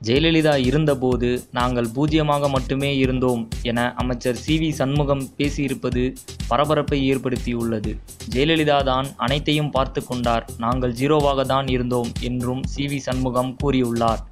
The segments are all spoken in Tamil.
ஜெயலலிதா இருந்தபோது நாங்கள் பூஜ்ஜியமாக மட்டுமே இருந்தோம் என அமைச்சர் சி.வி. சண்முகம் பேசியிருப்பது பரபரப்பை ஏற்படுத்தியுள்ளது. ஜெயலலிதா தான் அனைத்தையும் பார்த்து கொண்டார், நாங்கள் ஜீரோவாக தான் இருந்தோம் என்றும் சி.வி. சண்முகம் கூறியுள்ளார்.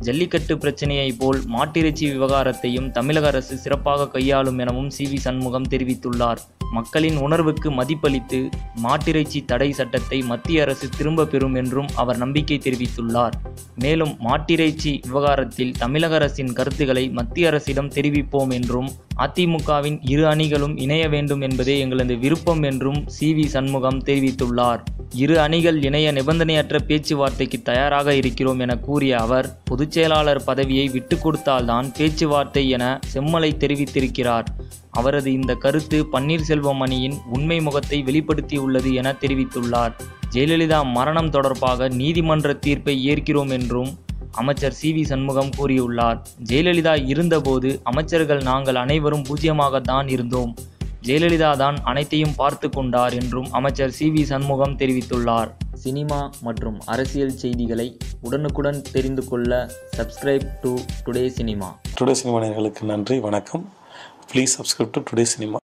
ஜல்லிக்கட்டு பிரச்சினையை போல் மாட்டிறைச்சி விவகாரத்தையும் தமிழக அரசு சிறப்பாக கையாளும் எனவும் சி.வி. சண்முகம் தெரிவித்துள்ளார். மக்களின் உணர்வுக்கு மதிப்பளித்து மாட்டிறைச்சி தடை சட்டத்தை மத்திய அரசு திரும்ப பெறும் என்றும் அவர் நம்பிக்கை தெரிவித்துள்ளார். மேலும் மாட்டிறைச்சி விவகாரத்தில் தமிழக அரசின் கருத்துக்களை மத்திய அரசிடம் தெரிவிப்போம் என்றும் அதிமுகவின் இரு அணிகளும் இணைய வேண்டும் என்பதே எங்களது விருப்பம் என்றும் சி.வி. சண்முகம் தெரிவித்துள்ளார். இரு அணிகள் இணைய நிபந்தனையற்ற பேச்சுவார்த்தைக்கு தயாராக இருக்கிறோம் என கூறிய அவர், பொதுச் செயலாளர் பதவியை விட்டுக் கொடுத்தால்தான் பேச்சுவார்த்தை என செம்மலை தெரிவித்திருக்கிறார். அவரது இந்த கருத்து பன்னீர்செல்வம் அணியின் உண்மை முகத்தை வெளிப்படுத்தியுள்ளது என தெரிவித்துள்ளார். ஜெயலலிதா மரணம் தொடர்பாக நீதிமன்ற தீர்ப்பை ஏற்கிறோம் என்றும் அமைச்சர் சி.வி. சண்முகம் கூறியுள்ளார். ஜெயலலிதா இருந்தபோது அமைச்சர்கள் நாங்கள் அனைவரும் பூஜ்ஜியமாகத்தான் இருந்தோம், ஜெயலலிதா தான் அனைத்தையும் பார்த்து கொண்டார் என்றும் அமைச்சர் சி.வி. சண்முகம் தெரிவித்துள்ளார். சினிமா மற்றும் அரசியல் செய்திகளை உடனுக்குடன் தெரிந்து கொள்ள subscribe to today cinema. Today cinema நேயர்களுக்கு நன்றி, வணக்கம். Please subscribe to today cinema.